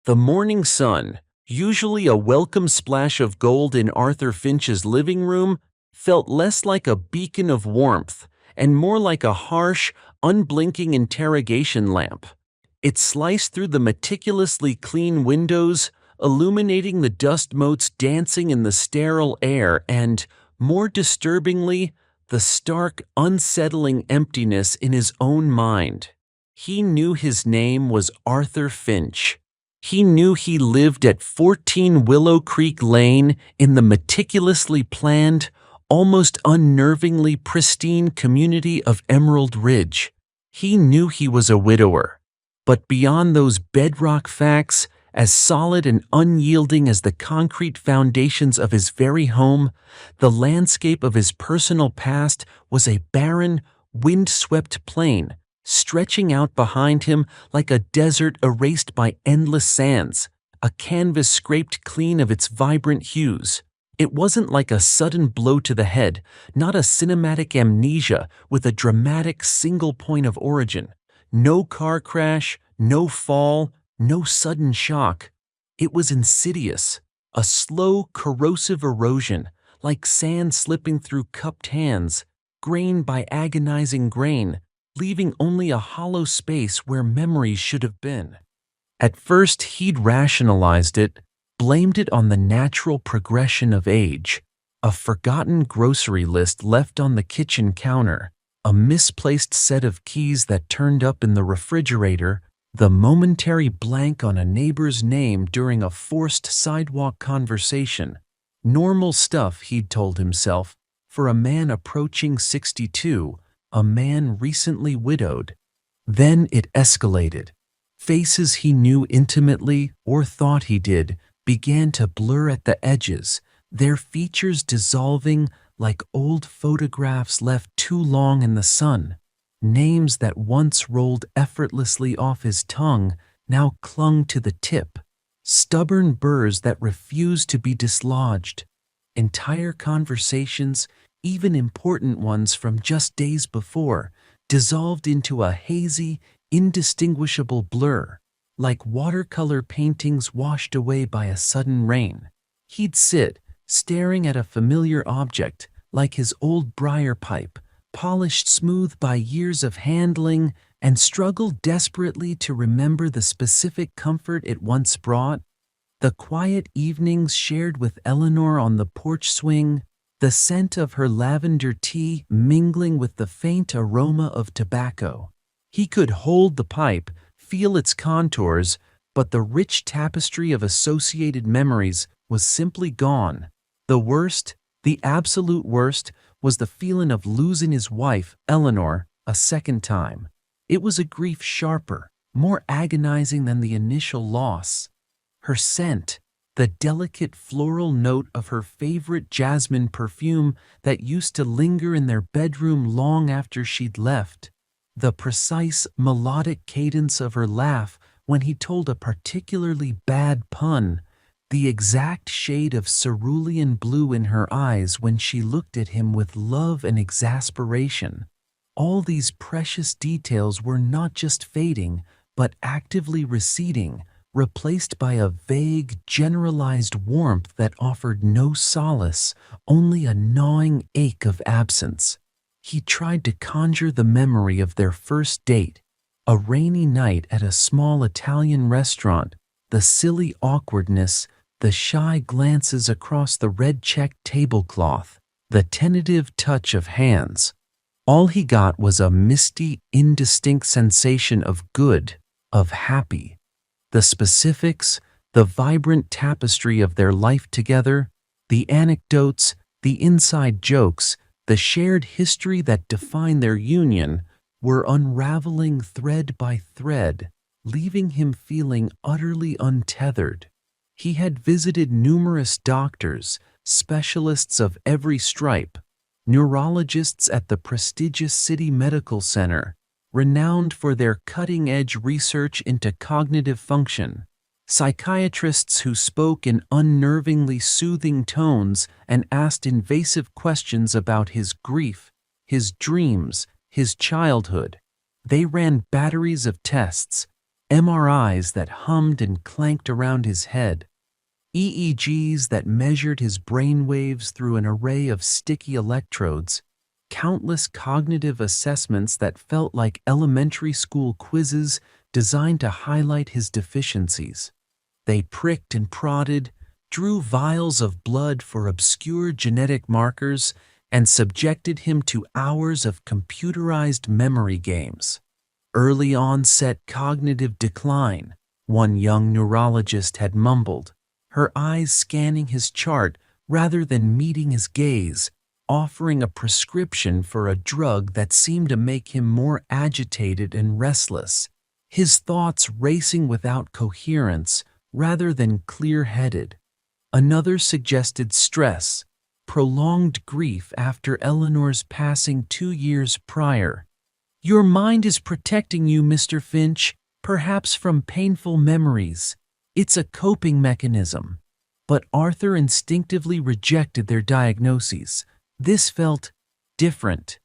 The morning sun, usually a welcome splash of gold in Arthur Finch's living room, felt less like a beacon of warmth and more like a harsh, unblinking interrogation lamp. It sliced through the meticulously clean windows, illuminating the dust motes dancing in the sterile air and, more disturbingly, the stark, unsettling emptiness in his own mind. He knew his name was Arthur Finch. He knew he lived at 14 Willow Creek Lane in the meticulously planned, almost unnervingly pristine community of Emerald Ridge. He knew he was a widower. But beyond those bedrock facts, as solid and unyielding as the concrete foundations of his very home, the landscape of his personal past was a barren, wind-swept plain, stretching out behind him like a desert erased by endless sands, a canvas scraped clean of its vibrant hues. It wasn't like a sudden blow to the head, not a cinematic amnesia with a dramatic single point of origin. No car crash, no fall, no sudden shock. It was insidious, a slow, corrosive erosion, like sand slipping through cupped hands, grain by agonizing grain, leaving only a hollow space where memories should have been. At first he'd rationalized it, blamed it on the natural progression of age, a forgotten grocery list left on the kitchen counter, a misplaced set of keys that turned up in the refrigerator, the momentary blank on a neighbor's name during a forced sidewalk conversation. Normal stuff, he'd told himself, for a man approaching 62, a man recently widowed. Then it escalated. Faces he knew intimately, or thought he did, began to blur at the edges, their features dissolving like old photographs left too long in the sun. Names that once rolled effortlessly off his tongue now clung to the tip. Stubborn burrs that refused to be dislodged. Entire conversations, even important ones from just days before, dissolved into a hazy, indistinguishable blur, like watercolor paintings washed away by a sudden rain. He'd sit, staring at a familiar object, like his old briar pipe, polished smooth by years of handling, and struggle desperately to remember the specific comfort it once brought. The quiet evenings shared with Eleanor on the porch swing, the scent of her lavender tea mingling with the faint aroma of tobacco. He could hold the pipe, feel its contours, but the rich tapestry of associated memories was simply gone. The worst, the absolute worst, was the feeling of losing his wife, Eleanor, a second time. It was a grief sharper, more agonizing than the initial loss. Her scent, the delicate floral note of her favorite jasmine perfume that used to linger in their bedroom long after she'd left. The precise, melodic cadence of her laugh when he told a particularly bad pun. The exact shade of cerulean blue in her eyes when she looked at him with love and exasperation. All these precious details were not just fading, but actively receding, replaced by a vague, generalized warmth that offered no solace, only a gnawing ache of absence. He tried to conjure the memory of their first date, a rainy night at a small Italian restaurant, the silly awkwardness, the shy glances across the red-checked tablecloth, the tentative touch of hands. All he got was a misty, indistinct sensation of good, of happy. The specifics, the vibrant tapestry of their life together, the anecdotes, the inside jokes, the shared history that defined their union, were unraveling thread by thread, leaving him feeling utterly untethered. He had visited numerous doctors, specialists of every stripe, neurologists at the prestigious City Medical Center, renowned for their cutting-edge research into cognitive function, psychiatrists who spoke in unnervingly soothing tones and asked invasive questions about his grief, his dreams, his childhood. They ran batteries of tests, MRIs that hummed and clanked around his head, EEGs that measured his brainwaves through an array of sticky electrodes, countless cognitive assessments that felt like elementary school quizzes designed to highlight his deficiencies. They pricked and prodded, drew vials of blood for obscure genetic markers, and subjected him to hours of computerized memory games. Early onset cognitive decline, one young neurologist had mumbled, her eyes scanning his chart rather than meeting his gaze, offering a prescription for a drug that seemed to make him more agitated and restless, his thoughts racing without coherence rather than clear-headed. Another suggested stress, prolonged grief after Eleanor's passing 2 years prior. Your mind is protecting you, Mr. Finch, perhaps from painful memories. It's a coping mechanism. But Arthur instinctively rejected their diagnoses. This felt different.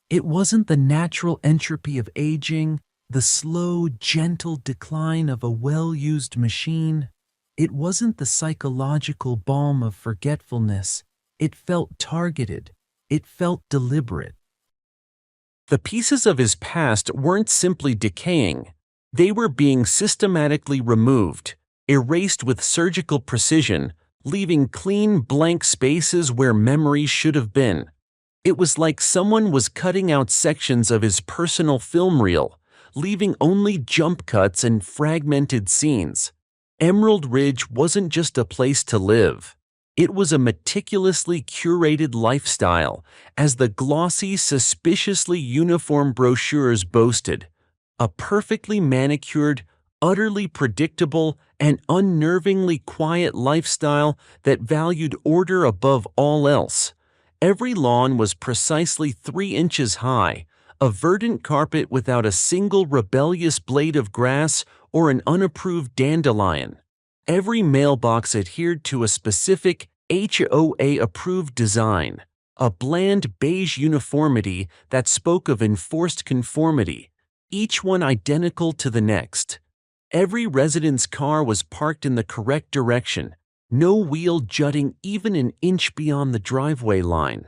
It wasn't the natural entropy of aging, the slow, gentle decline of a well-used machine. It wasn't the psychological balm of forgetfulness. It felt targeted. It felt deliberate. The pieces of his past weren't simply decaying. They were being systematically removed, erased with surgical precision, leaving clean, blank spaces where memories should have been. It was like someone was cutting out sections of his personal film reel, leaving only jump cuts and fragmented scenes. Emerald Ridge wasn't just a place to live. It was a meticulously curated lifestyle, as the glossy, suspiciously uniform brochures boasted. A perfectly manicured, utterly predictable, and unnervingly quiet lifestyle that valued order above all else. Every lawn was precisely 3 inches high, a verdant carpet without a single rebellious blade of grass or an unapproved dandelion. Every mailbox adhered to a specific HOA-approved design, a bland beige uniformity that spoke of enforced conformity, each one identical to the next. Every resident's car was parked in the correct direction, no wheel jutting even an inch beyond the driveway line.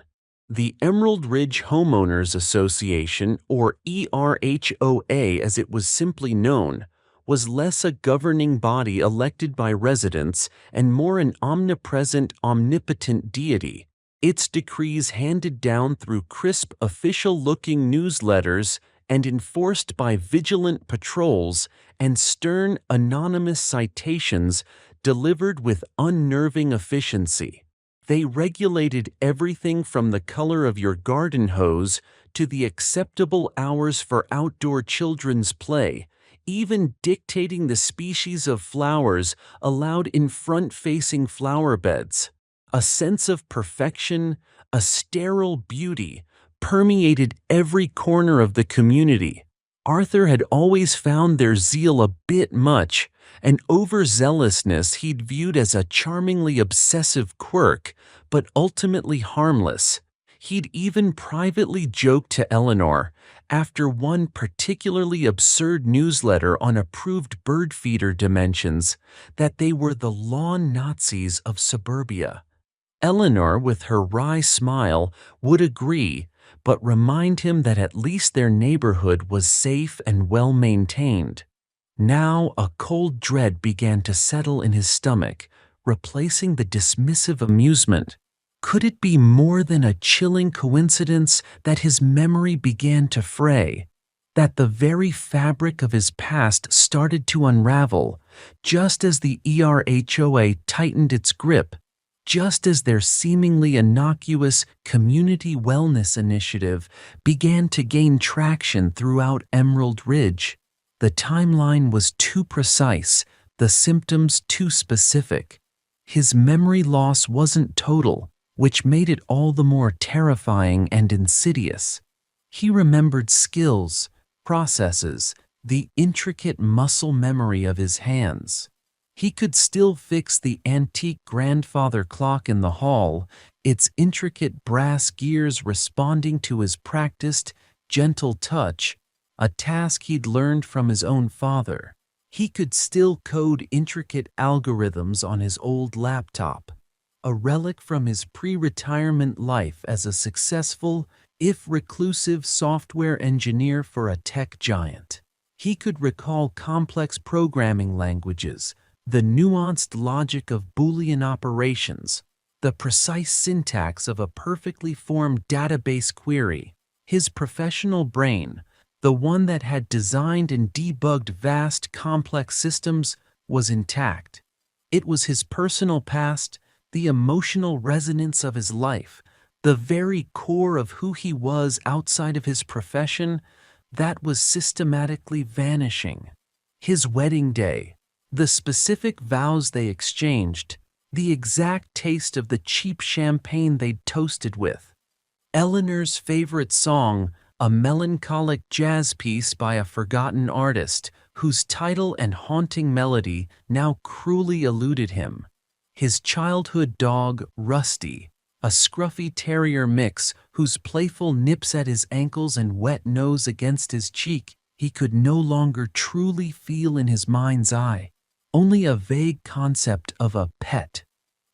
The Emerald Ridge Homeowners Association, or ERHOA as it was simply known, was less a governing body elected by residents and more an omnipresent, omnipotent deity, its decrees handed down through crisp, official-looking newsletters and enforced by vigilant patrols and stern, anonymous citations delivered with unnerving efficiency. They regulated everything from the color of your garden hose to the acceptable hours for outdoor children's play, even dictating the species of flowers allowed in front-facing flower beds. A sense of perfection, a sterile beauty, permeated every corner of the community. Arthur had always found their zeal a bit much, an overzealousness he'd viewed as a charmingly obsessive quirk, but ultimately harmless. He'd even privately joked to Eleanor, after one particularly absurd newsletter on approved bird feeder dimensions, that they were the lawn Nazis of suburbia. Eleanor, with her wry smile, would agree, but remind him that at least their neighborhood was safe and well-maintained. Now a cold dread began to settle in his stomach, replacing the dismissive amusement. Could it be more than a chilling coincidence that his memory began to fray, that the very fabric of his past started to unravel, just as the ERHOA tightened its grip, just as their seemingly innocuous community wellness initiative began to gain traction throughout Emerald Ridge? The timeline was too precise, the symptoms too specific. His memory loss wasn't total, which made it all the more terrifying and insidious. He remembered skills, processes, the intricate muscle memory of his hands. He could still fix the antique grandfather clock in the hall, its intricate brass gears responding to his practiced, gentle touch, a task he'd learned from his own father. He could still code intricate algorithms on his old laptop, a relic from his pre-retirement life as a successful, if reclusive software engineer for a tech giant. He could recall complex programming languages, the nuanced logic of Boolean operations, the precise syntax of a perfectly formed database query. His professional brain, the one that had designed and debugged vast, complex systems, was intact. It was his personal past, the emotional resonance of his life, the very core of who he was outside of his profession, that was systematically vanishing. His wedding day, the specific vows they exchanged, the exact taste of the cheap champagne they'd toasted with. Eleanor's favorite song, a melancholic jazz piece by a forgotten artist whose title and haunting melody now cruelly eluded him. His childhood dog, Rusty, a scruffy terrier mix whose playful nips at his ankles and wet nose against his cheek he could no longer truly feel in his mind's eye, only a vague concept of a pet.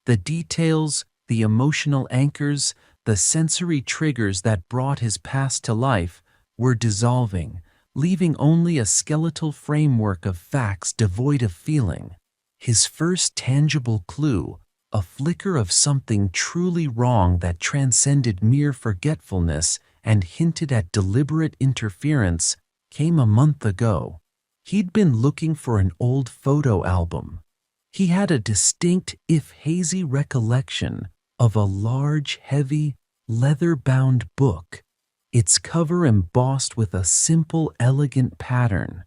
The details, the emotional anchors, the sensory triggers that brought his past to life were dissolving, leaving only a skeletal framework of facts devoid of feeling. His first tangible clue, a flicker of something truly wrong that transcended mere forgetfulness and hinted at deliberate interference, came a month ago. He'd been looking for an old photo album. He had a distinct, if hazy, recollection of a large, heavy, leather-bound book, its cover embossed with a simple, elegant pattern.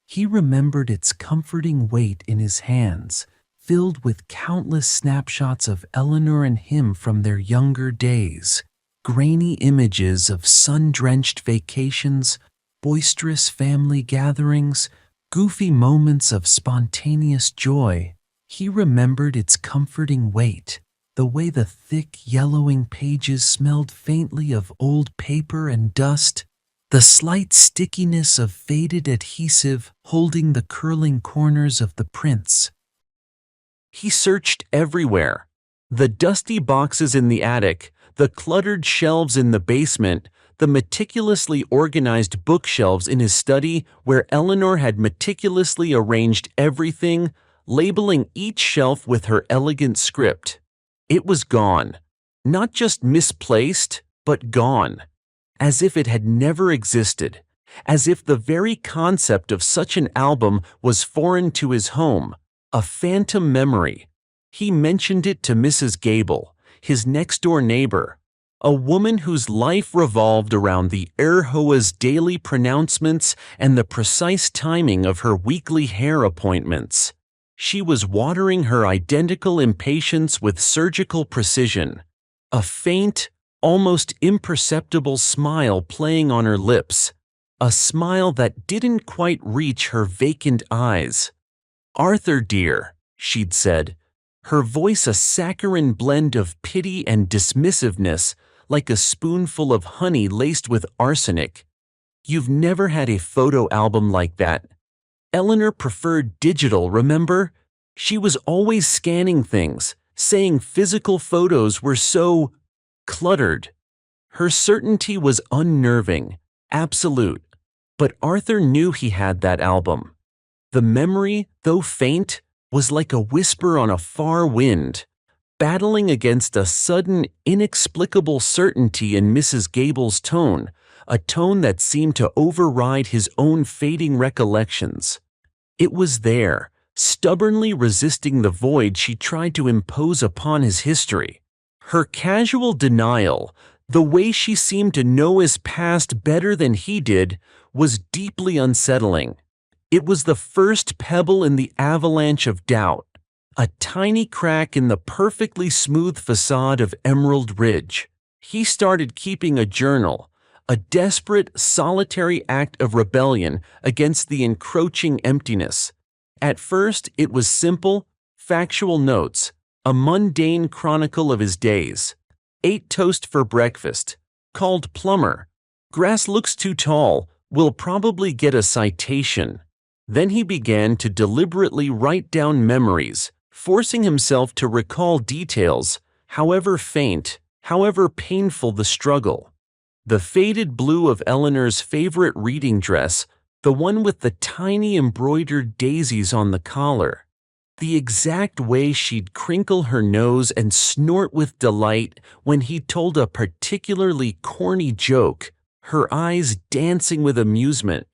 He remembered its comforting weight in his hands, filled with countless snapshots of Eleanor and him from their younger days, grainy images of sun-drenched vacations, boisterous family gatherings, goofy moments of spontaneous joy. He remembered its comforting weight, the way the thick, yellowing pages smelled faintly of old paper and dust, the slight stickiness of faded adhesive holding the curling corners of the prints. He searched everywhere. The dusty boxes in the attic, the cluttered shelves in the basement, the meticulously organized bookshelves in his study where Eleanor had meticulously arranged everything, labeling each shelf with her elegant script. It was gone. Not just misplaced, but gone. As if it had never existed. As if the very concept of such an album was foreign to his home. A phantom memory. He mentioned it to Mrs. Gable, his next-door neighbor, a woman whose life revolved around the HOA's daily pronouncements and the precise timing of her weekly hair appointments. She was watering her identical impatience with surgical precision, a faint, almost imperceptible smile playing on her lips, a smile that didn't quite reach her vacant eyes. "Arthur, dear," she'd said, her voice a saccharine blend of pity and dismissiveness, like a spoonful of honey laced with arsenic. "You've never had a photo album like that. Eleanor preferred digital, remember? She was always scanning things, saying physical photos were so cluttered." Her certainty was unnerving, absolute. But Arthur knew he had that album. The memory, though faint, was like a whisper on a far wind, battling against a sudden, inexplicable certainty in Mrs. Gable's tone, a tone that seemed to override his own fading recollections. It was there, stubbornly resisting the void she tried to impose upon his history. Her casual denial, the way she seemed to know his past better than he did, was deeply unsettling. It was the first pebble in the avalanche of doubt, a tiny crack in the perfectly smooth facade of Emerald Ridge. He started keeping a journal, a desperate, solitary act of rebellion against the encroaching emptiness. At first, it was simple, factual notes, a mundane chronicle of his days. "Ate toast for breakfast. Called plumber. Grass looks too tall. Will probably get a citation." Then he began to deliberately write down memories, forcing himself to recall details, however faint, however painful the struggle. The faded blue of Eleanor's favorite reading dress, the one with the tiny embroidered daisies on the collar. The exact way she'd crinkle her nose and snort with delight when he told a particularly corny joke, her eyes dancing with amusement.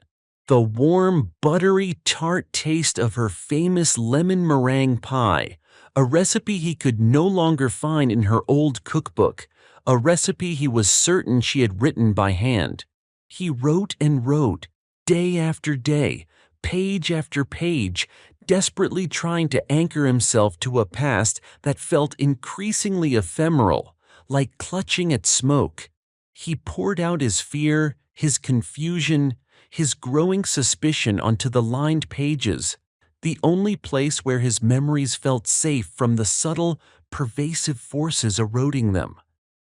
The warm, buttery, tart taste of her famous lemon meringue pie, a recipe he could no longer find in her old cookbook, a recipe he was certain she had written by hand. He wrote and wrote, day after day, page after page, desperately trying to anchor himself to a past that felt increasingly ephemeral, like clutching at smoke. He poured out his fear, his confusion, his growing suspicion onto the lined pages, the only place where his memories felt safe from the subtle, pervasive forces eroding them.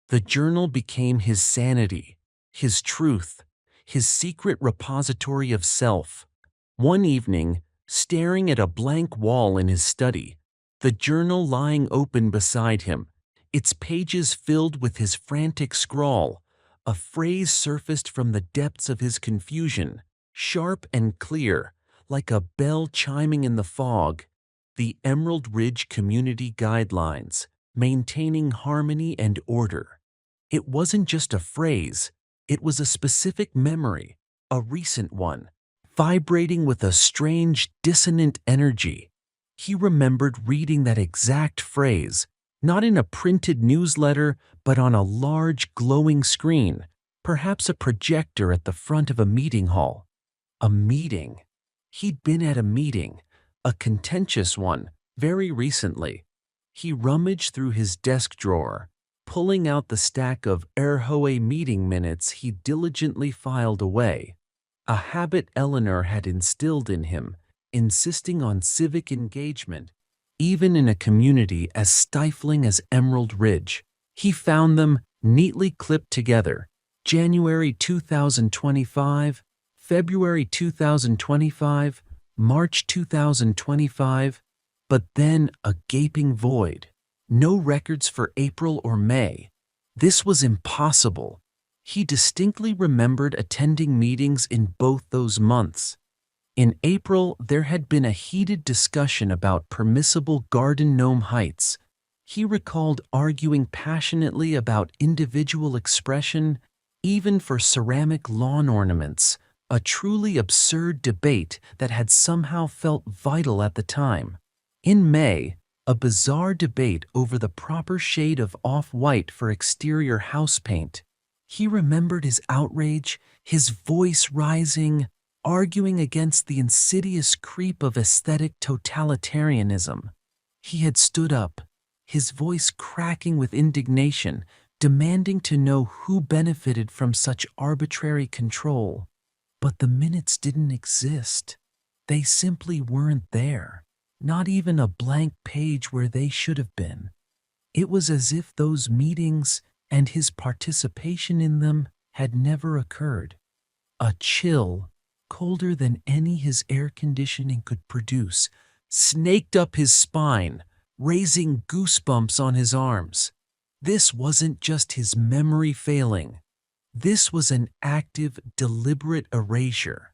The journal became his sanity, his truth, his secret repository of self. One evening, staring at a blank wall in his study, the journal lying open beside him, its pages filled with his frantic scrawl, a phrase surfaced from the depths of his confusion, sharp and clear, like a bell chiming in the fog. The Emerald Ridge Community Guidelines, maintaining harmony and order. It wasn't just a phrase, it was a specific memory, a recent one, vibrating with a strange, dissonant energy. He remembered reading that exact phrase, not in a printed newsletter, but on a large, glowing screen, perhaps a projector at the front of a meeting hall. A meeting. He'd been at a meeting, a contentious one, very recently. He rummaged through his desk drawer, pulling out the stack of HOA meeting minutes he diligently filed away, a habit Eleanor had instilled in him, insisting on civic engagement, even in a community as stifling as Emerald Ridge. He found them neatly clipped together, January 2025, February 2025, March 2025, but then a gaping void. No records for April or May. This was impossible. He distinctly remembered attending meetings in both those months. In April, there had been a heated discussion about permissible garden gnome heights. He recalled arguing passionately about individual expression, even for ceramic lawn ornaments, a truly absurd debate that had somehow felt vital at the time. In May, a bizarre debate over the proper shade of off-white for exterior house paint. He remembered his outrage, his voice rising, arguing against the insidious creep of aesthetic totalitarianism. He had stood up, his voice cracking with indignation, demanding to know who benefited from such arbitrary control. But the minutes didn't exist. They simply weren't there. Not even a blank page where they should have been. It was as if those meetings and his participation in them had never occurred. A chill, colder than any his air conditioning could produce, snaked up his spine, raising goosebumps on his arms. This wasn't just his memory failing. This was an active, deliberate erasure.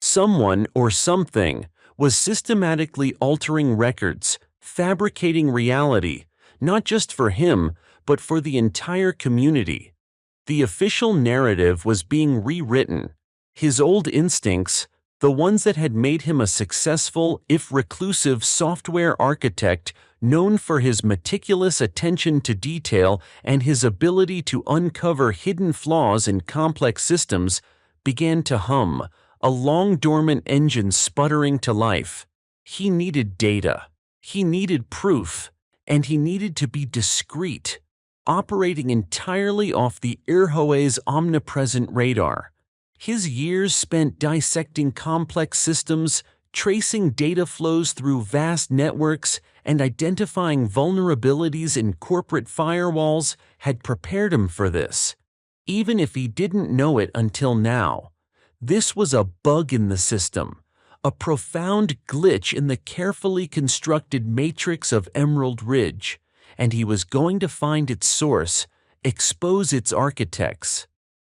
Someone or something was systematically altering records, fabricating reality, not just for him, but for the entire community. The official narrative was being rewritten. His old instincts, the ones that had made him a successful, if reclusive, software architect known for his meticulous attention to detail and his ability to uncover hidden flaws in complex systems, began to hum, a long-dormant engine sputtering to life. He needed data. He needed proof. And he needed to be discreet, operating entirely off the HOA's omnipresent radar. His years spent dissecting complex systems, tracing data flows through vast networks, and identifying vulnerabilities in corporate firewalls had prepared him for this. Even if he didn't know it until now, this was a bug in the system, a profound glitch in the carefully constructed matrix of Emerald Ridge, and he was going to find its source, expose its architects.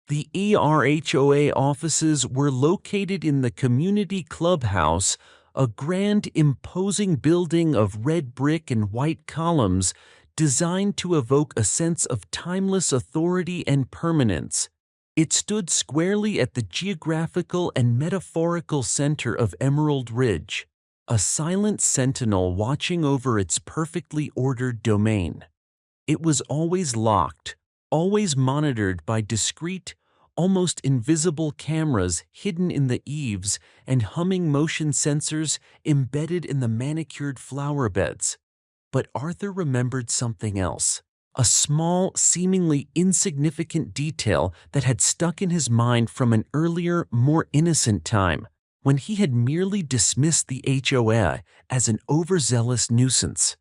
The ERHOA offices were located in the community clubhouse, a grand, imposing building of red brick and white columns designed to evoke a sense of timeless authority and permanence. It stood squarely at the geographical and metaphorical center of Emerald Ridge, a silent sentinel watching over its perfectly ordered domain. It was always locked, always monitored by discreet, almost invisible cameras hidden in the eaves and humming motion sensors embedded in the manicured flower beds. But Arthur remembered something else, a small, seemingly insignificant detail that had stuck in his mind from an earlier, more innocent time, when he had merely dismissed the HOA as an overzealous nuisance.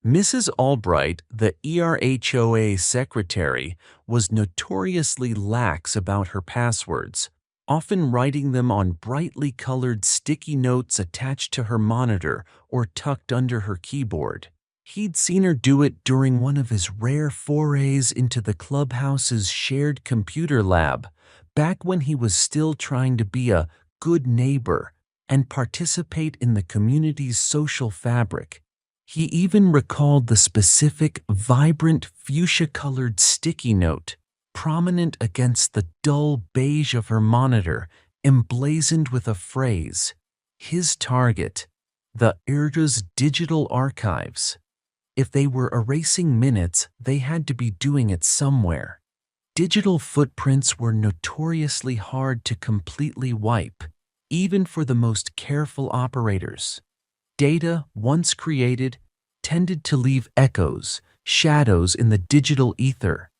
Mrs. Albright, the ERHOA secretary, was notoriously lax about her passwords, often writing them on brightly colored sticky notes attached to her monitor or tucked under her keyboard. He'd seen her do it during one of his rare forays into the clubhouse's shared computer lab, back when he was still trying to be a good neighbor and participate in the community's social fabric. He even recalled the specific, vibrant, fuchsia-colored sticky note, prominent against the dull beige of her monitor, emblazoned with a phrase, his target, the ERHOA's digital archives. If they were erasing minutes, they had to be doing it somewhere. Digital footprints were notoriously hard to completely wipe, even for the most careful operators. Data, once created, tended to leave echoes, shadows in the digital ether.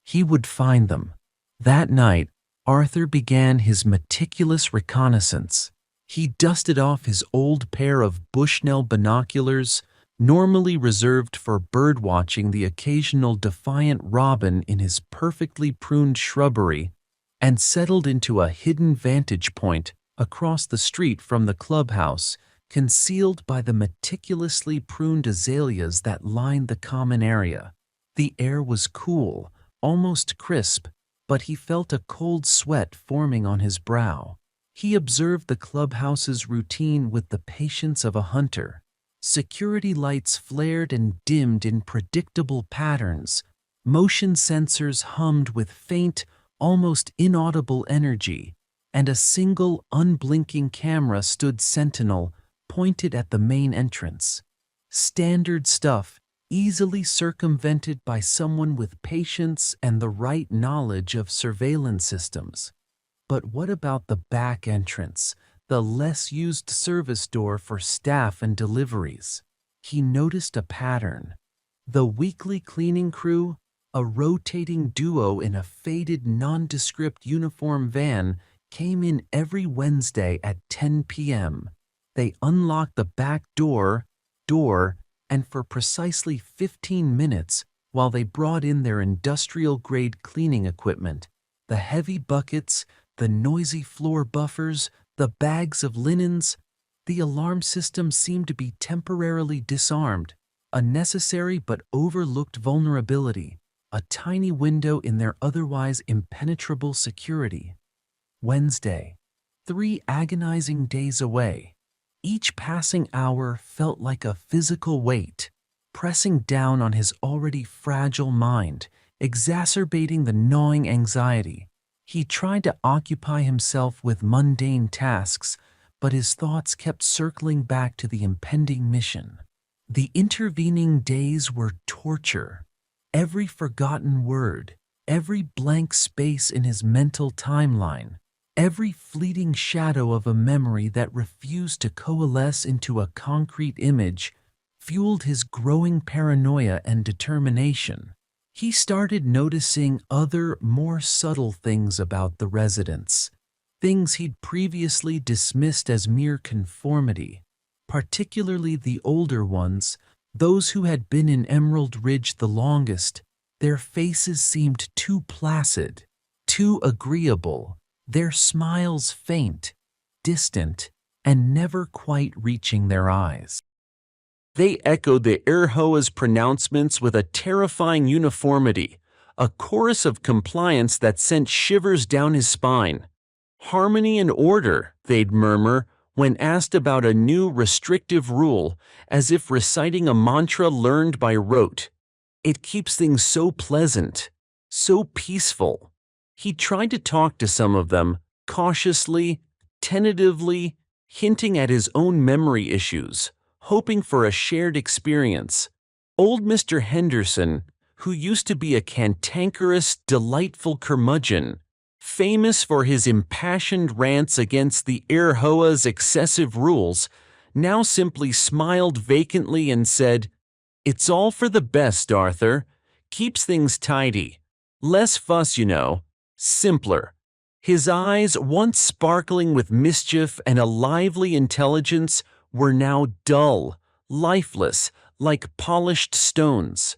He would find them. That night, Arthur began his meticulous reconnaissance. He dusted off his old pair of Bushnell binoculars, normally reserved for birdwatching the occasional defiant robin in his perfectly pruned shrubbery, and settled into a hidden vantage point across the street from the clubhouse, concealed by the meticulously pruned azaleas that lined the common area. The air was cool, almost crisp, but he felt a cold sweat forming on his brow. He observed the clubhouse's routine with the patience of a hunter. Security lights flared and dimmed in predictable patterns. Motion sensors hummed with faint, almost inaudible energy, and a single, unblinking camera stood sentinel, pointed at the main entrance. Standard stuff, easily circumvented by someone with patience and the right knowledge of surveillance systems. But what about the back entrance, the less used service door for staff and deliveries? He noticed a pattern. The weekly cleaning crew, a rotating duo in a faded nondescript uniform van, came in every Wednesday at 10 p.m. They unlocked the back door, and for precisely 15 minutes, while they brought in their industrial-grade cleaning equipment, the heavy buckets, the noisy floor buffers, the bags of linens, the alarm system seemed to be temporarily disarmed, a necessary but overlooked vulnerability, a tiny window in their otherwise impenetrable security. Wednesday, 3 agonizing days away. Each passing hour felt like a physical weight, pressing down on his already fragile mind, exacerbating the gnawing anxiety. He tried to occupy himself with mundane tasks, but his thoughts kept circling back to the impending mission. The intervening days were torture. Every forgotten word, every blank space in his mental timeline, every fleeting shadow of a memory that refused to coalesce into a concrete image, fueled his growing paranoia and determination. He started noticing other, more subtle things about the residents, things he'd previously dismissed as mere conformity, particularly the older ones, those who had been in Emerald Ridge the longest. Their faces seemed too placid, too agreeable, their smiles faint, distant, and never quite reaching their eyes. They echoed the HOA's pronouncements with a terrifying uniformity, a chorus of compliance that sent shivers down his spine. Harmony and order, they'd murmur when asked about a new restrictive rule, as if reciting a mantra learned by rote. It keeps things so pleasant, so peaceful. He tried to talk to some of them, cautiously, tentatively, hinting at his own memory issues, hoping for a shared experience. Old Mr. Henderson, who used to be a cantankerous, delightful curmudgeon, famous for his impassioned rants against the HOA's excessive rules, now simply smiled vacantly and said, "It's all for the best, Arthur. Keeps things tidy. Less fuss, you know. Simpler." His eyes, once sparkling with mischief and a lively intelligence, were now dull, lifeless, like polished stones.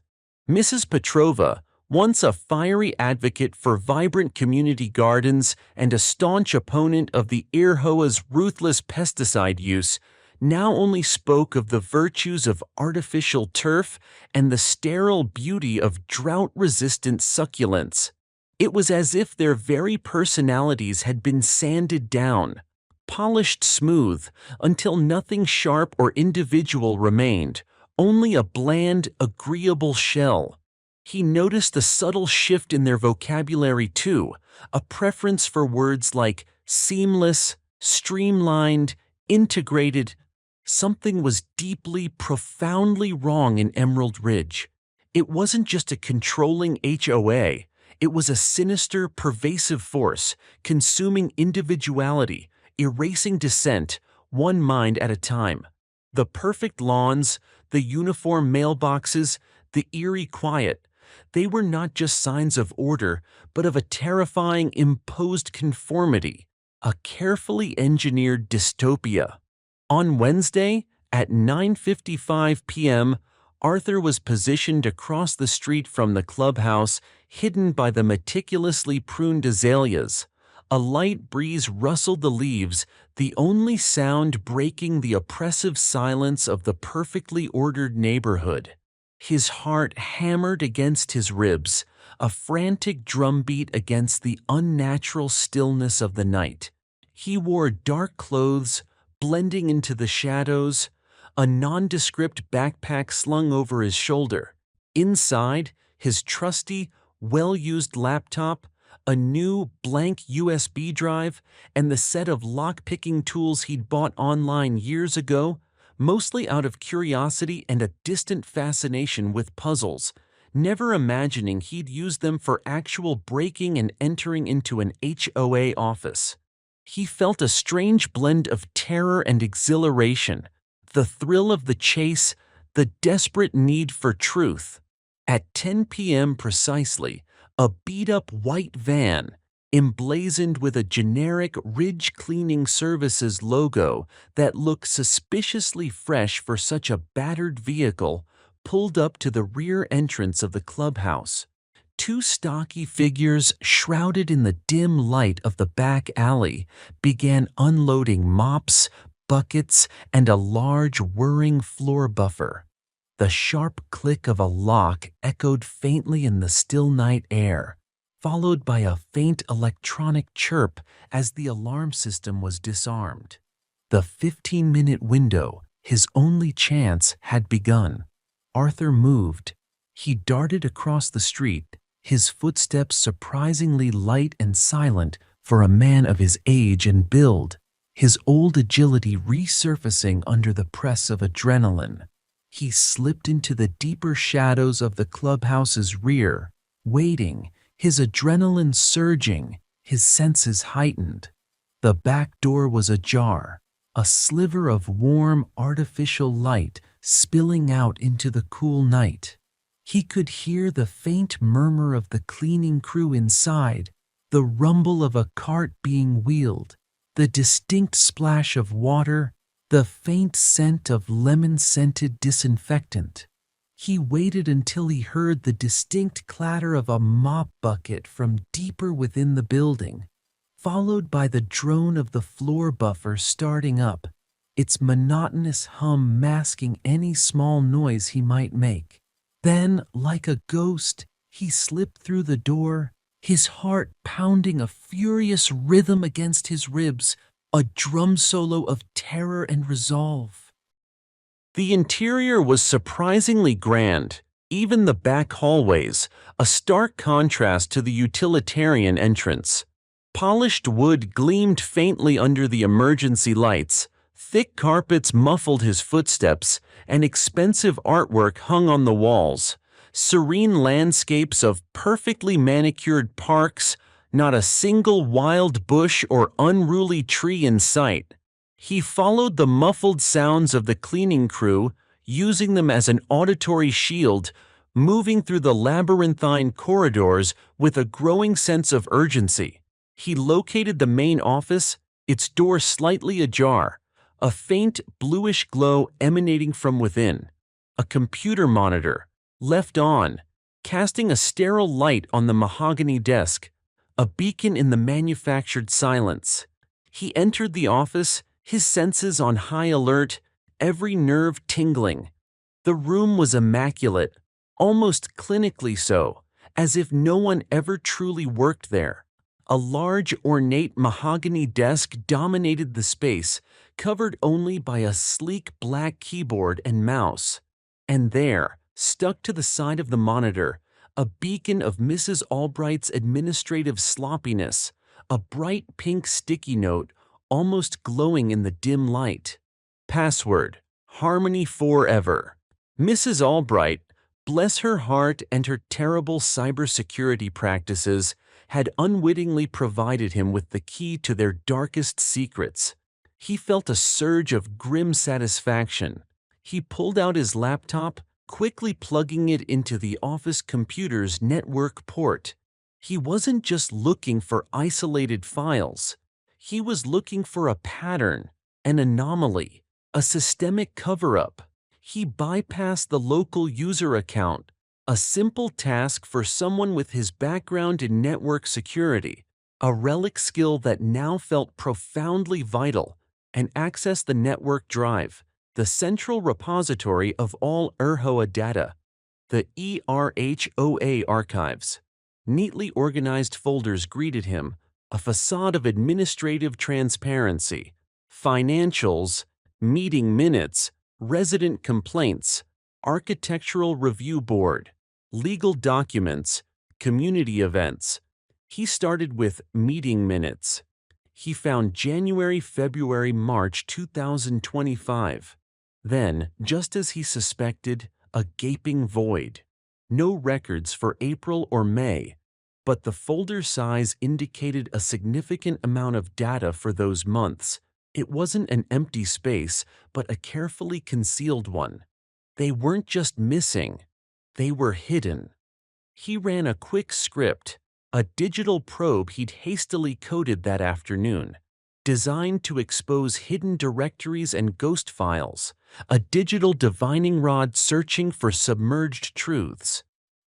Mrs. Petrova, once a fiery advocate for vibrant community gardens and a staunch opponent of the HOA's ruthless pesticide use, now only spoke of the virtues of artificial turf and the sterile beauty of drought-resistant succulents. It was as if their very personalities had been sanded down, polished smooth, until nothing sharp or individual remained, only a bland, agreeable shell. He noticed a subtle shift in their vocabulary too, a preference for words like seamless, streamlined, integrated. Something was deeply, profoundly wrong in Emerald Ridge. It wasn't just a controlling HOA, it was a sinister, pervasive force, consuming individuality, erasing dissent, one mind at a time. The perfect lawns, the uniform mailboxes, the eerie quiet, they were not just signs of order, but of a terrifying imposed conformity, a carefully engineered dystopia. On Wednesday, at 9:55 p.m., Arthur was positioned across the street from the clubhouse, hidden by the meticulously pruned azaleas. A light breeze rustled the leaves, the only sound breaking the oppressive silence of the perfectly ordered neighborhood. His heart hammered against his ribs, a frantic drumbeat against the unnatural stillness of the night. He wore dark clothes, blending into the shadows, a nondescript backpack slung over his shoulder. Inside, his trusty, well-used laptop, a new blank USB drive, and the set of lock-picking tools he'd bought online years ago, mostly out of curiosity and a distant fascination with puzzles, never imagining he'd use them for actual breaking and entering into an HOA office. He felt a strange blend of terror and exhilaration, the thrill of the chase, the desperate need for truth. At 10 p.m. precisely, a beat-up white van, emblazoned with a generic Ridge Cleaning Services logo that looked suspiciously fresh for such a battered vehicle, pulled up to the rear entrance of the clubhouse. Two stocky figures, shrouded in the dim light of the back alley, began unloading mops, buckets, and a large whirring floor buffer. The sharp click of a lock echoed faintly in the still night air, followed by a faint electronic chirp as the alarm system was disarmed. The 15-minute window, his only chance, had begun. Arthur moved. He darted across the street, his footsteps surprisingly light and silent for a man of his age and build, his old agility resurfacing under the press of adrenaline. He slipped into the deeper shadows of the clubhouse's rear, waiting, his adrenaline surging, his senses heightened. The back door was ajar, a sliver of warm, artificial light spilling out into the cool night. He could hear the faint murmur of the cleaning crew inside, the rumble of a cart being wheeled, the distinct splash of water, the faint scent of lemon-scented disinfectant. He waited until he heard the distinct clatter of a mop bucket from deeper within the building, followed by the drone of the floor buffer starting up, its monotonous hum masking any small noise he might make. Then, like a ghost, he slipped through the door, his heart pounding a furious rhythm against his ribs, a drum solo of terror and resolve. The interior was surprisingly grand, even the back hallways, a stark contrast to the utilitarian entrance. Polished wood gleamed faintly under the emergency lights, thick carpets muffled his footsteps, and expensive artwork hung on the walls. Serene landscapes of perfectly manicured parks, not a single wild bush or unruly tree in sight. He followed the muffled sounds of the cleaning crew, using them as an auditory shield, moving through the labyrinthine corridors with a growing sense of urgency. He located the main office, its door slightly ajar, a faint bluish glow emanating from within. A computer monitor, left on, casting a sterile light on the mahogany desk, a beacon in the manufactured silence. He entered the office, his senses on high alert, every nerve tingling. The room was immaculate, almost clinically so, as if no one ever truly worked there. A large, ornate mahogany desk dominated the space, covered only by a sleek black keyboard and mouse. And there, stuck to the side of the monitor, a beacon of Mrs. Albright's administrative sloppiness, a bright pink sticky note almost glowing in the dim light. Password: Harmony Forever. Mrs. Albright, bless her heart and her terrible cybersecurity practices, had unwittingly provided him with the key to their darkest secrets. He felt a surge of grim satisfaction. He pulled out his laptop, quickly plugging it into the office computer's network port. He wasn't just looking for isolated files. He was looking for a pattern, an anomaly, a systemic cover-up. He bypassed the local user account, a simple task for someone with his background in network security, a relic skill that now felt profoundly vital, and accessed the network drive, the central repository of all HOA data, the HOA archives. Neatly organized folders greeted him, a facade of administrative transparency, financials, meeting minutes, resident complaints, architectural review board, legal documents, community events. He started with meeting minutes. He found January, February, March 2025. Then, just as he suspected, a gaping void. No records for April or May, but the folder size indicated a significant amount of data for those months. It wasn't an empty space, but a carefully concealed one. They weren't just missing, they were hidden. He ran a quick script, a digital probe he'd hastily coded that afternoon, designed to expose hidden directories and ghost files, a digital divining rod searching for submerged truths.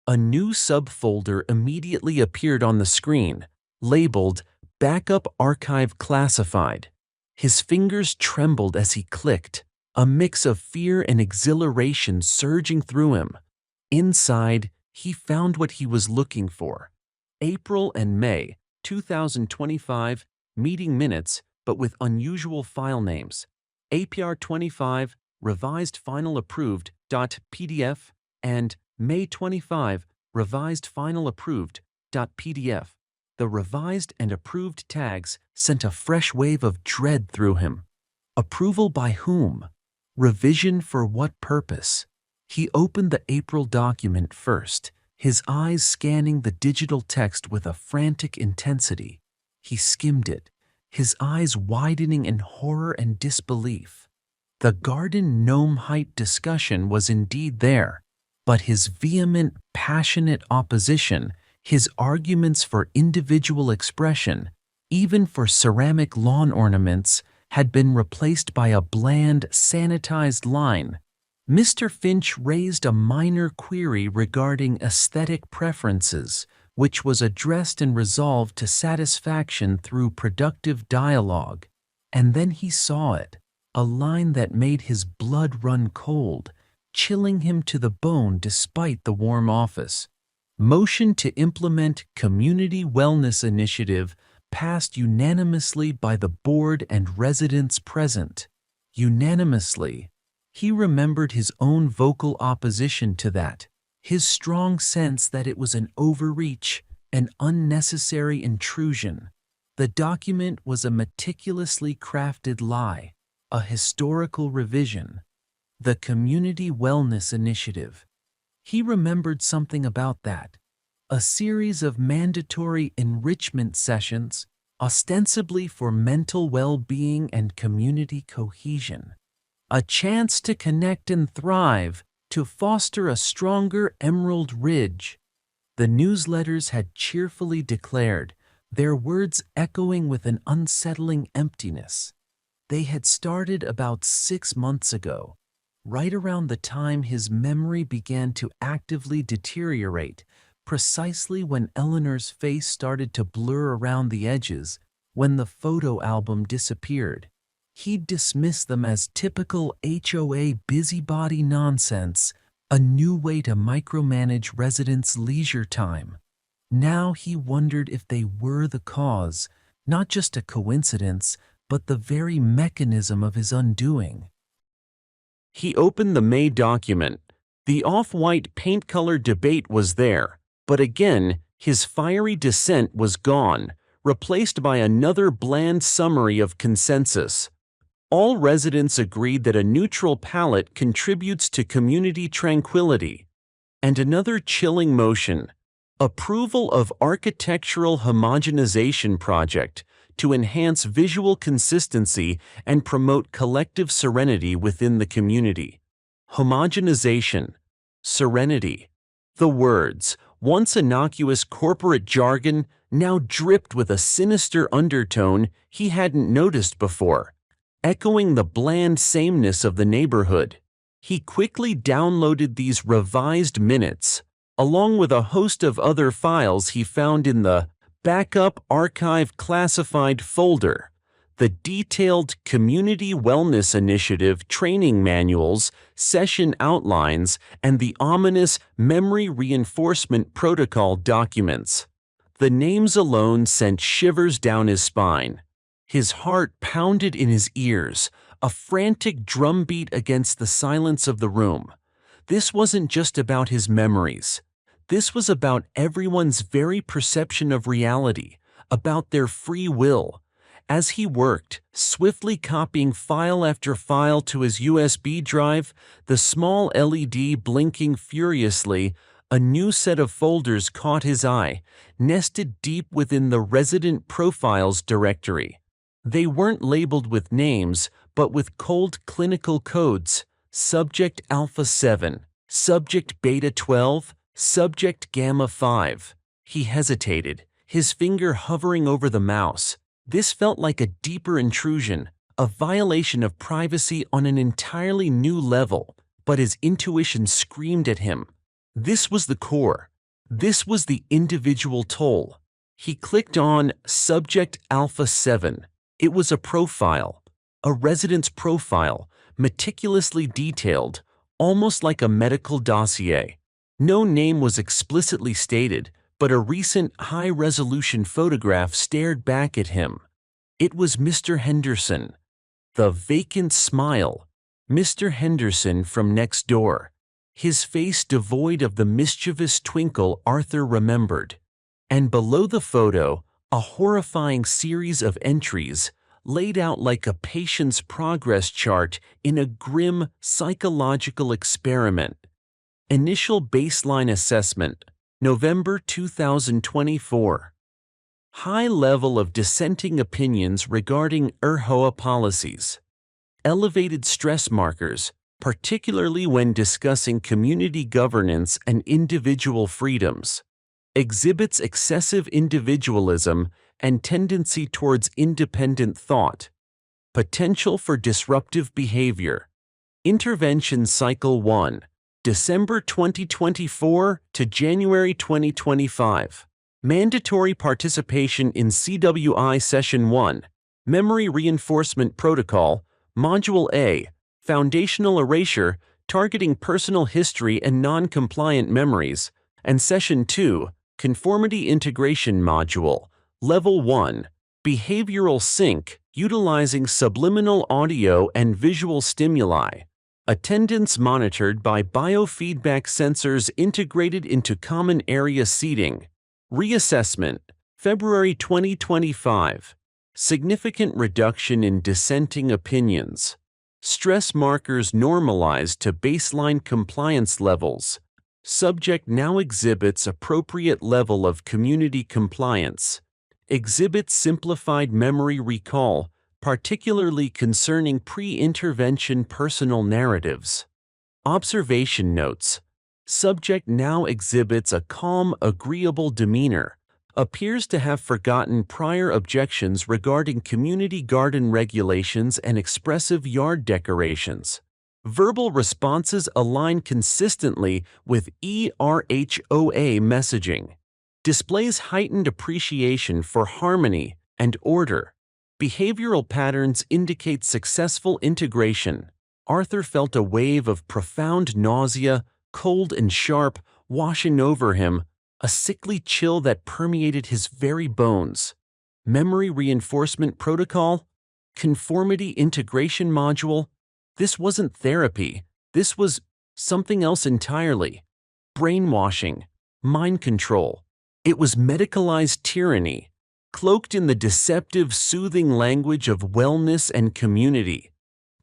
A new subfolder immediately appeared on the screen, labeled Backup Archive Classified. His fingers trembled as he clicked, a mix of fear and exhilaration surging through him. Inside, he found what he was looking for. April and May 2025 meeting minutes, but with unusual file names. APR 25 revised final approved .pdf and May 25 revised final approved .pdf. The revised and approved tags sent a fresh wave of dread through him. Approval by whom? Revision for what purpose? He opened the April document first, his eyes scanning the digital text with a frantic intensity. He skimmed it, his eyes widening in horror and disbelief. The garden gnome height discussion was indeed there, but his vehement, passionate opposition, his arguments for individual expression, even for ceramic lawn ornaments, had been replaced by a bland, sanitized line. Mr. Finch raised a minor query regarding aesthetic preferences, which was addressed and resolved to satisfaction through productive dialogue. And then he saw it. a line that made his blood run cold, chilling him to the bone despite the warm office. Motion to implement Community Wellness Initiative passed unanimously by the board and residents present. Unanimously. He remembered his own vocal opposition to that, his strong sense that it was an overreach, an unnecessary intrusion. The document was a meticulously crafted lie, a historical revision. The Community Wellness Initiative. He remembered something about that. A series of mandatory enrichment sessions, ostensibly for mental well-being and community cohesion. A chance to connect and thrive, to foster a stronger Emerald Ridge. The newsletters had cheerfully declared, their words echoing with an unsettling emptiness. They had started about 6 months ago, right around the time his memory began to actively deteriorate, precisely when Eleanor's face started to blur around the edges, when the photo album disappeared. He'd dismiss them as typical HOA busybody nonsense, a new way to micromanage residents' leisure time. Now he wondered if they were the cause, not just a coincidence, but the very mechanism of his undoing. He opened the May document. The off-white paint color debate was there, but again, his fiery dissent was gone, replaced by another bland summary of consensus. All residents agreed that a neutral palette contributes to community tranquility. And another chilling motion, approval of architectural homogenization project to enhance visual consistency and promote collective serenity within the community. Homogenization, serenity. The words, once innocuous corporate jargon, now dripped with a sinister undertone he hadn't noticed before, echoing the bland sameness of the neighborhood. He quickly downloaded these revised minutes, along with a host of other files he found in the Backup Archive Classified folder, the detailed Community Wellness Initiative training manuals, session outlines, and the ominous Memory Reinforcement Protocol documents. The names alone sent shivers down his spine. His heart pounded in his ears, a frantic drumbeat against the silence of the room. This wasn't just about his memories. This was about everyone's very perception of reality, about their free will. As he worked, swiftly copying file after file to his USB drive, the small LED blinking furiously, a new set of folders caught his eye, nested deep within the Resident Profiles directory. They weren't labeled with names, but with cold clinical codes: Subject Alpha 7, Subject Beta 12, Subject Gamma 5. He hesitated, his finger hovering over the mouse. This felt like a deeper intrusion, a violation of privacy on an entirely new level, but his intuition screamed at him. This was the core. This was the individual toll. He clicked on Subject Alpha 7. It was a profile, a resident's profile, meticulously detailed, almost like a medical dossier. No name was explicitly stated, but a recent high-resolution photograph stared back at him. It was Mr. Henderson. The vacant smile. Mr. Henderson from next door. His face devoid of the mischievous twinkle Arthur remembered. And below the photo, a horrifying series of entries, laid out like a patient's progress chart in a grim psychological experiment. Initial baseline assessment, November 2024. High level of dissenting opinions regarding HOA policies. Elevated stress markers, particularly when discussing community governance and individual freedoms. Exhibits excessive individualism and tendency towards independent thought. Potential for disruptive behavior. Intervention Cycle 1. December 2024 to January 2025. Mandatory participation in CWI Session 1, Memory Reinforcement Protocol, Module A, Foundational Erasure, targeting personal history and non-compliant memories, and Session 2, Conformity Integration Module, Level 1, Behavioral Sync, utilizing subliminal audio and visual stimuli. Attendance monitored by biofeedback sensors integrated into common area seating. Reassessment, February 2025. Significant reduction in dissenting opinions. Stress markers normalized to baseline compliance levels. Subject now exhibits appropriate level of community compliance. Exhibits simplified memory recall, particularly concerning pre-intervention personal narratives. Observation notes. Subject now exhibits a calm, agreeable demeanor. Appears to have forgotten prior objections regarding community garden regulations and expressive yard decorations. Verbal responses align consistently with HOA messaging. Displays heightened appreciation for harmony and order. Behavioral patterns indicate successful integration. Arthur felt a wave of profound nausea, cold and sharp, washing over him, a sickly chill that permeated his very bones. Memory reinforcement protocol? Conformity integration module? This wasn't therapy. This was something else entirely. Brainwashing, mind control. It was medicalized tyranny, cloaked in the deceptive, soothing language of wellness and community.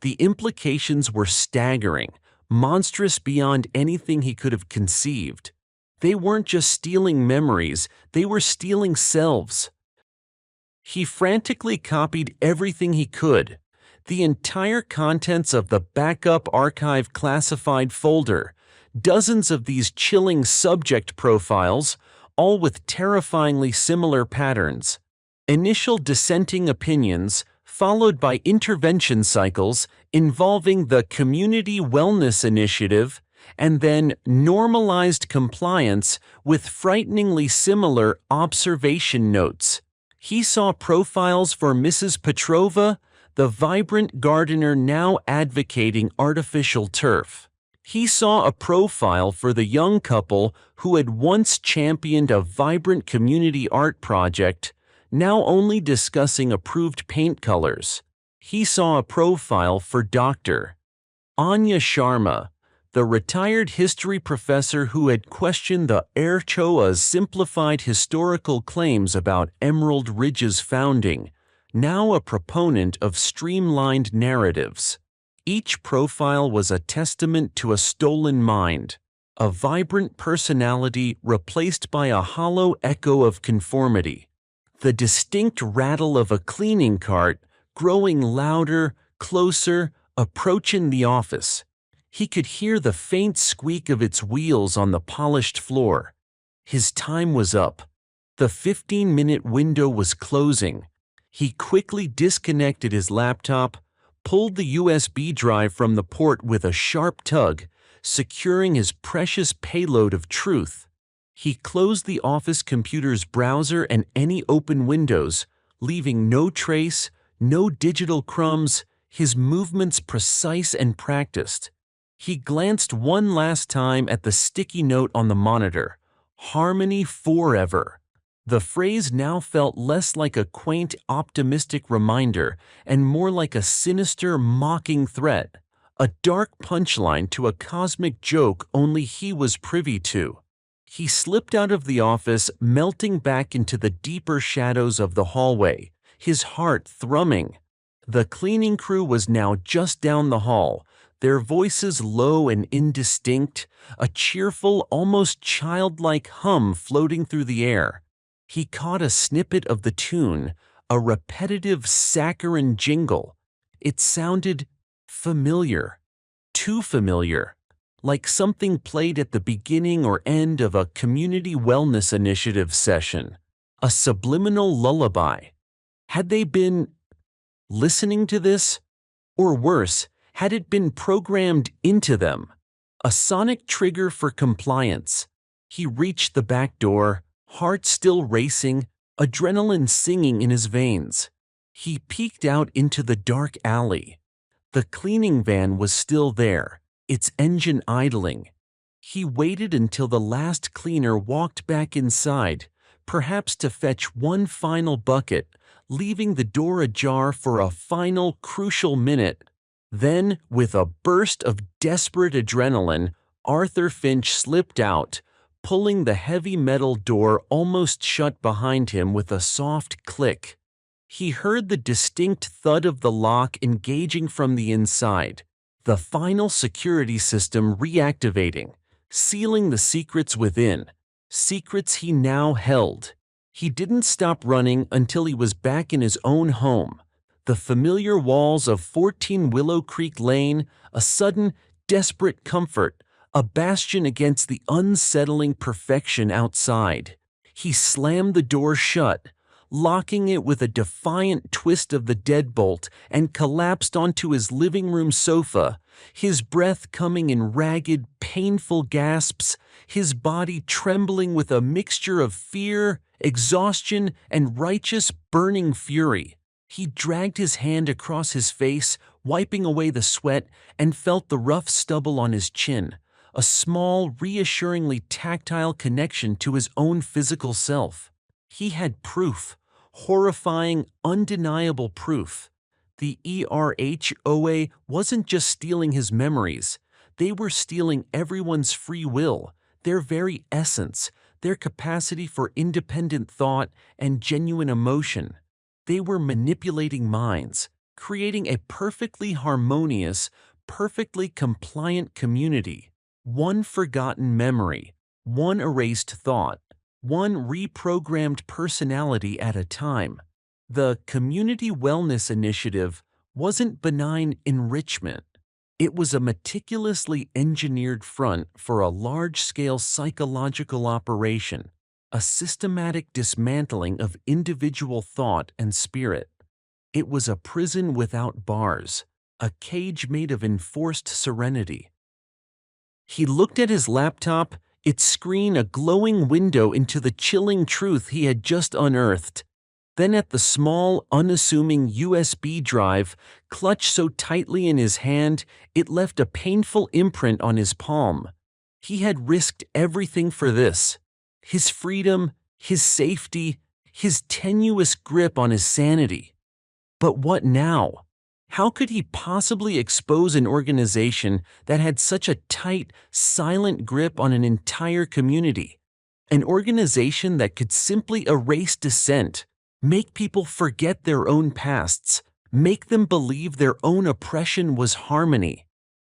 The implications were staggering, monstrous beyond anything he could have conceived. They weren't just stealing memories, they were stealing selves. He frantically copied everything he could. The entire contents of the backup archive classified folder, dozens of these chilling subject profiles, all with terrifyingly similar patterns. Initial dissenting opinions, followed by intervention cycles involving the Community Wellness Initiative, and then normalized compliance with frighteningly similar observation notes. He saw profiles for Mrs. Petrova, the vibrant gardener now advocating artificial turf. He saw a profile for the young couple who had once championed a vibrant community art project, now only discussing approved paint colors. He saw a profile for Dr. Anya Sharma, the retired history professor who had questioned the HOA's simplified historical claims about Emerald Ridge's founding, now a proponent of streamlined narratives. Each profile was a testament to a stolen mind, a vibrant personality replaced by a hollow echo of conformity. The distinct rattle of a cleaning cart growing louder, closer, approaching the office. He could hear the faint squeak of its wheels on the polished floor. His time was up. The 15-minute window was closing. He quickly disconnected his laptop, pulled the USB drive from the port with a sharp tug, securing his precious payload of truth. He closed the office computer's browser and any open windows, leaving no trace, no digital crumbs, his movements precise and practiced. He glanced one last time at the sticky note on the monitor, "Harmony Forever." The phrase now felt less like a quaint, optimistic reminder and more like a sinister, mocking threat, a dark punchline to a cosmic joke only he was privy to. He slipped out of the office, melting back into the deeper shadows of the hallway, his heart thrumming. The cleaning crew was now just down the hall, their voices low and indistinct, a cheerful, almost childlike hum floating through the air. He caught a snippet of the tune, a repetitive saccharine jingle. It sounded familiar, too familiar, like something played at the beginning or end of a community wellness initiative session, a subliminal lullaby. Had they been listening to this? Or worse, had it been programmed into them? A sonic trigger for compliance. He reached the back door, heart still racing, adrenaline singing in his veins. He peeked out into the dark alley. The cleaning van was still there, its engine idling. He waited until the last cleaner walked back inside, perhaps to fetch one final bucket, leaving the door ajar for a final crucial minute. Then, with a burst of desperate adrenaline, Arthur Finch slipped out, pulling the heavy metal door almost shut behind him with a soft click. He heard the distinct thud of the lock engaging from the inside, the final security system reactivating, sealing the secrets within, secrets he now held. He didn't stop running until he was back in his own home, the familiar walls of 14 Willow Creek Lane, a sudden, desperate comfort, a bastion against the unsettling perfection outside. He slammed the door shut, locking it with a defiant twist of the deadbolt, and collapsed onto his living room sofa, his breath coming in ragged, painful gasps, his body trembling with a mixture of fear, exhaustion, and righteous, burning fury. He dragged his hand across his face, wiping away the sweat, and felt the rough stubble on his chin, a small, reassuringly tactile connection to his own physical self. He had proof, horrifying, undeniable proof. The HOA wasn't just stealing his memories, they were stealing everyone's free will, their very essence, their capacity for independent thought and genuine emotion. They were manipulating minds, creating a perfectly harmonious, perfectly compliant community. One forgotten memory, one erased thought, one reprogrammed personality at a time. The Community Wellness Initiative wasn't benign enrichment. It was a meticulously engineered front for a large-scale psychological operation, a systematic dismantling of individual thought and spirit. It was a prison without bars, a cage made of enforced serenity. He looked at his laptop, its screen a glowing window into the chilling truth he had just unearthed. Then at the small, unassuming USB drive, clutched so tightly in his hand, it left a painful imprint on his palm. He had risked everything for this. His freedom, his safety, his tenuous grip on his sanity. But what now? How could he possibly expose an organization that had such a tight, silent grip on an entire community? An organization that could simply erase dissent, make people forget their own pasts, make them believe their own oppression was harmony.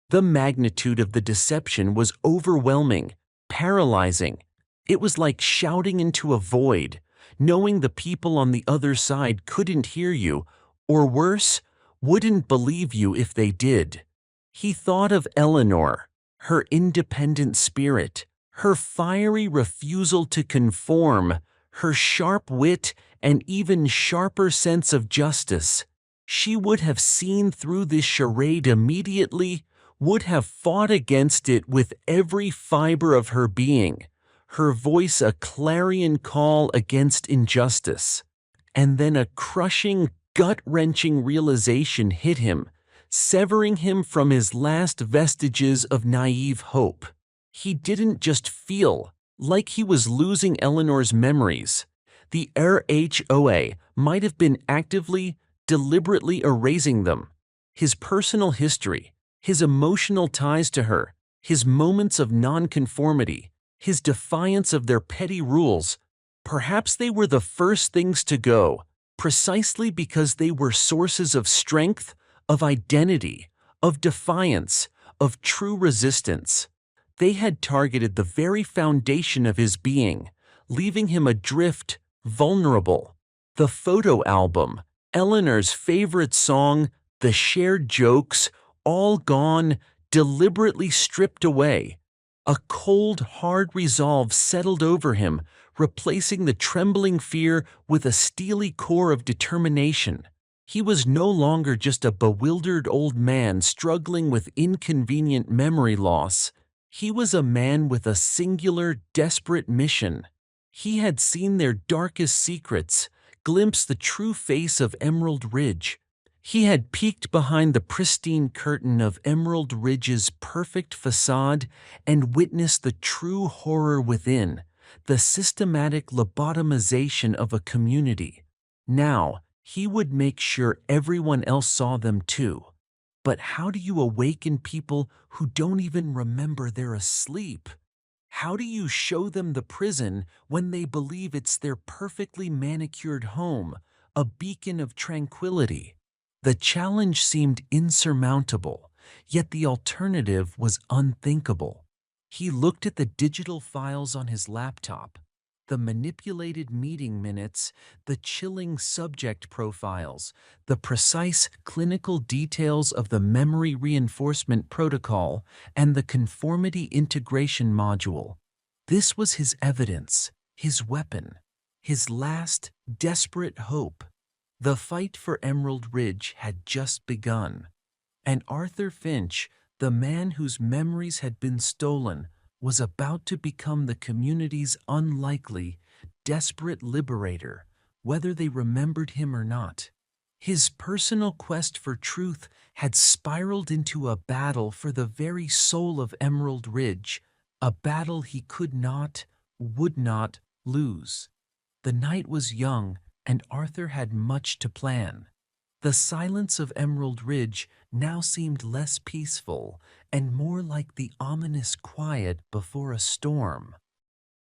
The magnitude of the deception was overwhelming, paralyzing. It was like shouting into a void, knowing the people on the other side couldn't hear you, or worse, wouldn't believe you if they did. He thought of Eleanor, her independent spirit, her fiery refusal to conform, her sharp wit, and even sharper sense of justice. She would have seen through this charade immediately, would have fought against it with every fiber of her being, her voice a clarion call against injustice. And then a crushing, gut-wrenching realization hit him, severing him from his last vestiges of naive hope. He didn't just feel like he was losing Eleanor's memories. The HOA might have been actively, deliberately erasing them. His personal history, his emotional ties to her, his moments of nonconformity, his defiance of their petty rules. Perhaps they were the first things to go, precisely because they were sources of strength, of identity, of defiance, of true resistance. They had targeted the very foundation of his being, leaving him adrift, vulnerable. The photo album, Eleanor's favorite song, the shared jokes, all gone, deliberately stripped away. A cold, hard resolve settled over him, replacing the trembling fear with a steely core of determination. He was no longer just a bewildered old man struggling with inconvenient memory loss. He was a man with a singular, desperate mission. He had seen their darkest secrets, glimpsed the true face of Emerald Ridge, He had peeked behind the pristine curtain of Emerald Ridge's perfect facade and witnessed the true horror within, the systematic lobotomization of a community. Now, he would make sure everyone else saw them too. But how do you awaken people who don't even remember they're asleep? How do you show them the prison when they believe it's their perfectly manicured home, a beacon of tranquility? The challenge seemed insurmountable, yet the alternative was unthinkable. He looked at the digital files on his laptop, the manipulated meeting minutes, the chilling subject profiles, the precise clinical details of the memory reinforcement protocol, and the conformity integration module. This was his evidence, his weapon, his last desperate hope. The fight for Emerald Ridge had just begun, and Arthur Finch, the man whose memories had been stolen, was about to become the community's unlikely, desperate liberator, whether they remembered him or not. His personal quest for truth had spiraled into a battle for the very soul of Emerald Ridge, a battle he could not, would not lose. The night was young, and Arthur had much to plan. The silence of Emerald Ridge now seemed less peaceful and more like the ominous quiet before a storm.